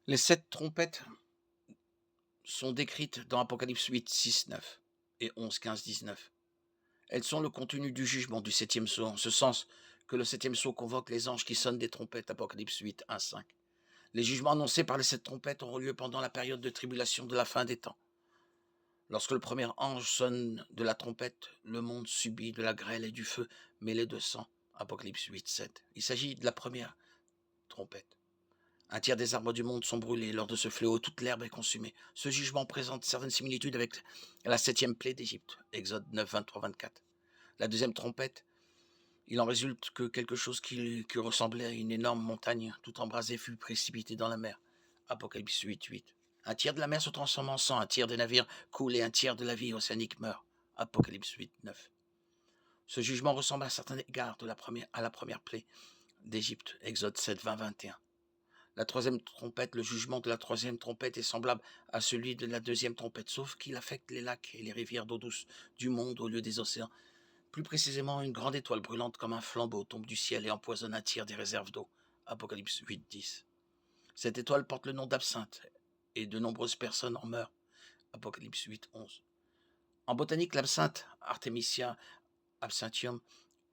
Les 7 trompettes sont décrites dans Apocalypse 8, 6, 9 et 11, 15, 19. Elles sont le contenu du jugement du septième sceau, en ce sens que le septième sceau convoque les anges qui sonnent des trompettes, Apocalypse 8, 1, 5. Les jugements annoncés par les 7 trompettes auront lieu pendant la période de tribulation de la fin des temps. Lorsque le premier ange sonne de la trompette, le monde subit de la grêle et du feu mêlés de sang, Apocalypse 8, 7. Il s'agit de la première trompette. Un tiers des arbres du monde sont brûlés. Lors de ce fléau, toute l'herbe est consumée. Ce jugement présente certaines similitudes avec la septième plaie d'Égypte, Exode 9, 23, 24. La deuxième trompette, il en résulte que quelque chose qui ressemblait à une énorme montagne, tout embrasée, fut précipité dans la mer, Apocalypse 8, 8. Un tiers de la mer se transforme en sang, un tiers des navires coule et un tiers de la vie océanique meurt, Apocalypse 8, 9. Ce jugement ressemble à certains égards à la première plaie d'Égypte, Exode 7, 20, 21. La troisième trompette, le jugement de la troisième trompette est semblable à celui de la deuxième trompette, sauf qu'il affecte les lacs et les rivières d'eau douce du monde au lieu des océans. Plus précisément, une grande étoile brûlante comme un flambeau tombe du ciel et empoisonne un tiers des réserves d'eau. Apocalypse 8, 10. Cette étoile porte le nom d'absinthe et de nombreuses personnes en meurent. Apocalypse 8, 11. En botanique, l'absinthe, Artemisia absinthium,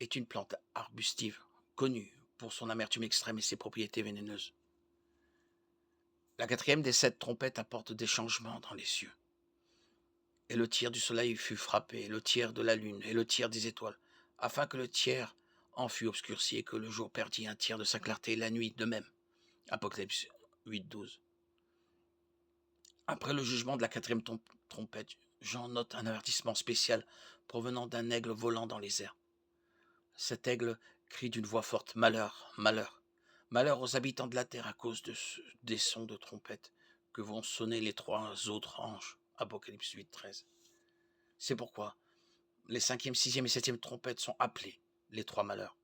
est une plante arbustive connue pour son amertume extrême et ses propriétés vénéneuses. La quatrième des 7 trompettes apporte des changements dans les cieux. Et le tiers du soleil fut frappé, et le tiers de la lune, et le tiers des étoiles, afin que le tiers en fût obscurci et que le jour perdît un tiers de sa clarté, et la nuit de même. Apocalypse 8, 12. Après le jugement de la quatrième trompette, Jean note un avertissement spécial provenant d'un aigle volant dans les airs. Cet aigle crie d'une voix forte: Malheur, malheur, malheur aux habitants de la terre à cause des sons de trompette que vont sonner les 3 autres anges. Apocalypse 8, 13. C'est pourquoi les cinquième, sixième et septième trompettes sont appelées les 3 malheurs.